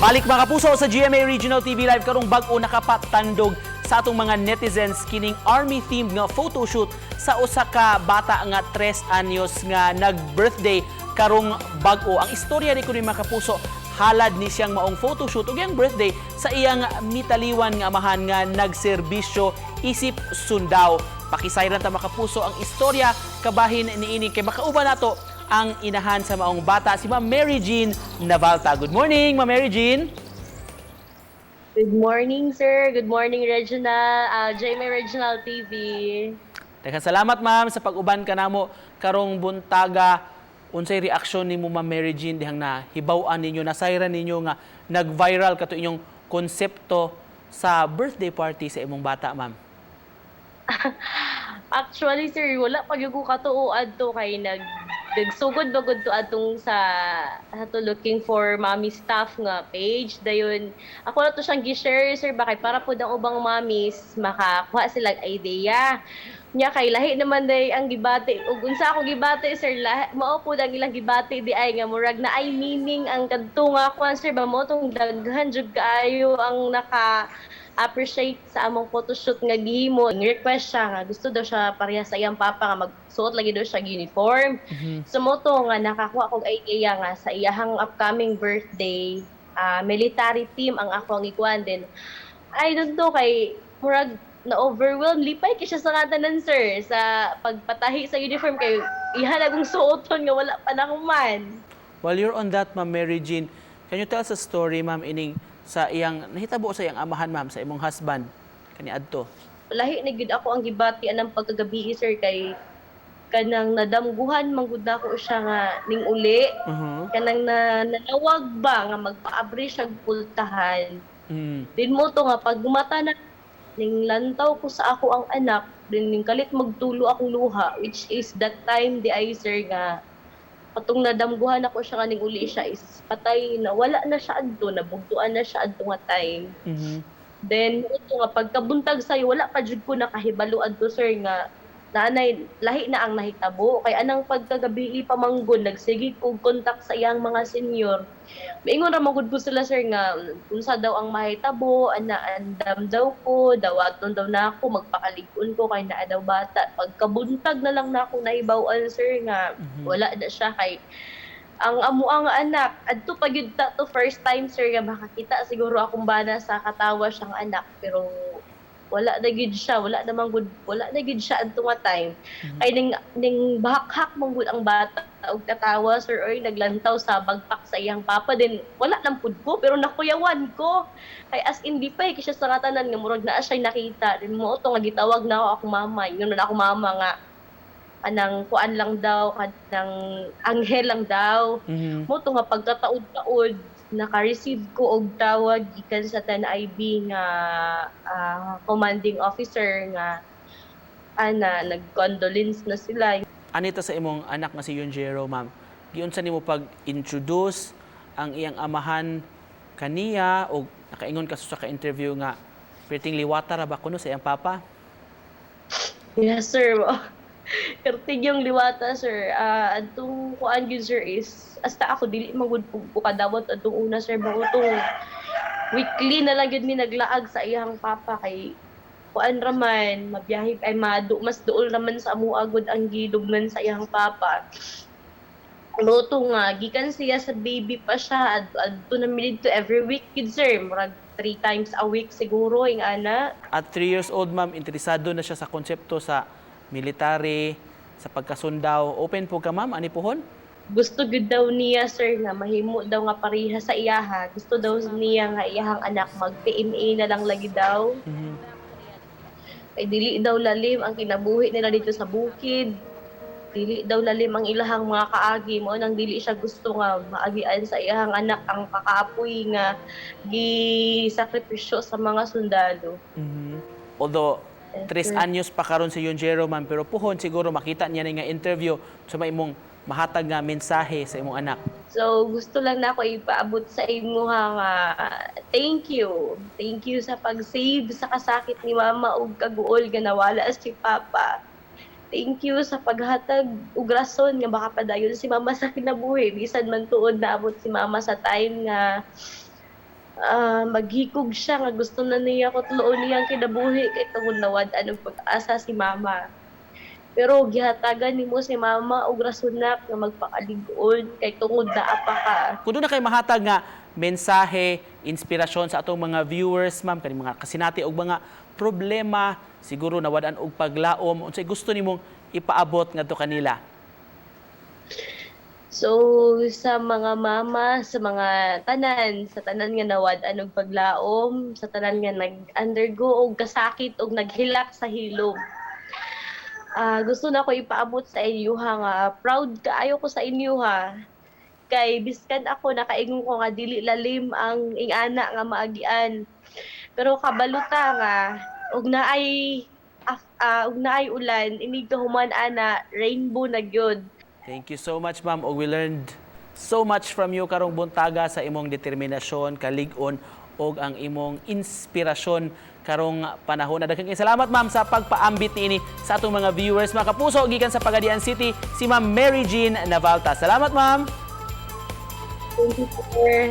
Balik mga kapuso sa GMA Regional TV Live karong bag-o nakapatandog sa atong mga netizens kining army-themed nga photoshoot sa usa ka bata nga 3 anyos nga nag-birthday karong bag-o. Ang istorya ni kuno mga kapuso, halad ni siyang maong photoshoot ug yang birthday sa iyang mitaliwan nga amahan nga nagserbisyo isip Sundao. Pakisayran ta mga kapuso ang istorya kabahin niini kay makauban nato ang inahan sa maong bata, si Ma'am Mary Jean Navalta. Good morning, Ma'am Mary Jean. Good morning, sir. Good morning, Regional, GMA Regional TV. Daghang salamat, ma'am, sa pag-uban kanamo karong buntaga. Unsay reaksyon nimo, Ma'am Mary Jean, dihang nahibaw-an ninyo, nasayran ninyo nga nag-viral kato inyong konsepto sa birthday party sa imong bata, ma'am? Actually, sir, wala pa gyud ko katuoan to kay nagsugod bagod to atong sa ato looking for mommy staff nga page. Dayon, ako na to siyang gi-share, sir, bakit para pud ang ubang mommies makakuha silang idea. Nya kay lahi naman day ang gibati ug unsa ako gibati, sir, lahi mao pud ang ilang gibati di ay nga murag na ay meaning ang kadto nga kwan, sir, ba mo tong daghan jud kaayo ang naka appreciate sa among photoshoot nga gihimo. Request siya nga gusto daw siya pareha sa iyang papa nga magsuot lagi daw siya uniform. So mo to nga nakakuha kog idea nga sa iyahang upcoming birthday, military team ang ako ang ikuan din. I don't know kay murag na overwhelmed lipay kay siya sa katanan, sir, sa pagpatahi sa uniform kay ihalagong suoton nga wala pa na man. While you're on that, Ma'am Mary Jean, can you tell us a story, ma'am, ining sa iyang nahitabo sa iyang amahan, ma'am, sa imong husband kani adto? Lahi na gid ako ang gibati anang pagkagabi, sir, kay kanang nadamguhan manggud nako siya nga ning uli. Kanang nanawag ba nga magpa-abri siya pultahan. Din mo to nga pag gumata na ning lantaw ko sa ako ang anak, din ning kalit magtulo akong luha, which is that time di ay, sir, nga patong nadamguhan ako siya nga ning uli siya is patay na wala na siya adto, nabugtuan na siya adto nga time. Then ito nga pagkabuntag sayo wala pa jud ko nakahibalo adto, sir, nga nanay lahi na ang nahitabo kay anang pagkagabi pamanggod nagsige og kontak sa iyang mga senior. Miingon ra magud ko sila, sir, nga unsa daw ang mahitabo, ana andam daw ko, dawaton daw nako, magpakalig-on ko kay naa daw bata. Pagkabuntag na lang nako nahibaw-an, sir, nga wala na siya kay ang amo ang anak adto pa gyud ta to first time, sir, nga makakita siguro akong bana sa katawa siyang anak pero wala na gid siya, wala na gid siya adto nga time. Kay ning bahakhak mong gud ang bata og katawa, sir, oy naglantaw sa bagpak sa iyang papa din wala nang pud ko pero nakuyawan ko. Kay as in di pa siya sa katanan nga murag naa siya nakita. Din mo to nga gitawag na ako akong mama. Ingon na ako mama nga anang kuan lang daw kanang anghel lang daw. Mo to nga pagkataod-taod naka-receive ko og tawag gikan sa TAN-IB nga commanding officer nga nag-condolence na sila. Anita sa imong anak nga si Yunjero, ma'am, giunsa nimo pag-introduce ang iyang amahan kaniya o nakaingon ka sa ka-interview nga perting liwata ra ba kuno sa iyang papa? Yes, sir. Kartig yung liwata, sir. Atong kuan gyud, sir, is hasta ako dili magud ko kadawat atong una, sir, bago tong weekly na lang gyud mi naglaag sa iyang papa kay kuan raman mabiyahe ay mas duol naman sa amo agud ang gidugnan sa iyang papa. Luto nga gikan siya sa baby pa siya adto na mi dito every week gyud, sir, murag 3 times a week siguro ing ana. At 3 years old, ma'am, interesado na siya sa konsepto sa military, sa pagkasundaw. Open po ka, ma'am, ani pohon? Gusto gud daw niya, sir, nga mahimo daw nga pareha sa iyaha. Gusto daw niya nga iyahang anak mag-PMA na lang lagi daw. Kay dili daw lalim ang kinabuhi nila dito sa bukid. Dili daw lalim ang ilahang mga kaagi mo nang dili siya gusto nga maagian sa iyahang anak ang kakaapoy nga gi-sakripisyo sa mga sundalo. Although 3 anyos pa karon si Yunjero, ma'am, pero puhon siguro makita niya nga interview sa may imong mahatag nga mensahe sa imong anak. So gusto lang na ako ipaabot sa imo nga thank you. Thank you sa pag-save sa kasakit ni mama ug kaguol nga nawala si papa. Thank you sa paghatag ug rason nga baka padayon si mama sa kinabuhi bisan man tuod naabot si mama sa time nga maghikog siya nga gusto na niya ko tuloon niyang kinabuhi kay tungod nawad anong pag-asa si mama. Pero gihatagan nimo si mama og rasunak nga magpakalig-on kay tungod na apa ka. Kung doon na kay mahatag nga mensahe, inspirasyon sa atong mga viewers, ma'am, kani mga kasinati og mga problema, siguro nawadan og paglaom, unsay gusto nimong ipaabot ngadto kanila? So sa mga mama, sa mga tanan, sa tanan nga nawad anong paglaom, sa tanan nga nag-undergo og kasakit og naghilak sa hilom. Gusto na ko ipaabot sa inyo ha nga proud kaayo ko sa inyo ha. Kay biskan ako nakaingon ko nga dili lalim ang ingana nga maagian. Pero kabaluta nga ug naay ulan inig kahuman ana rainbow na gyud. Thank you so much, ma'am. We learned so much from you karong buntaga sa imong determinasyon, kalig-on, og ang imong inspirasyon karong panahon. Daghang salamat, ma'am, sa pagpaambit niini sa atong mga viewers. Mga kapuso, gikan sa Pagadian City, si Ma'am Mary Jean Navalta. Salamat, ma'am. Thank you, sir.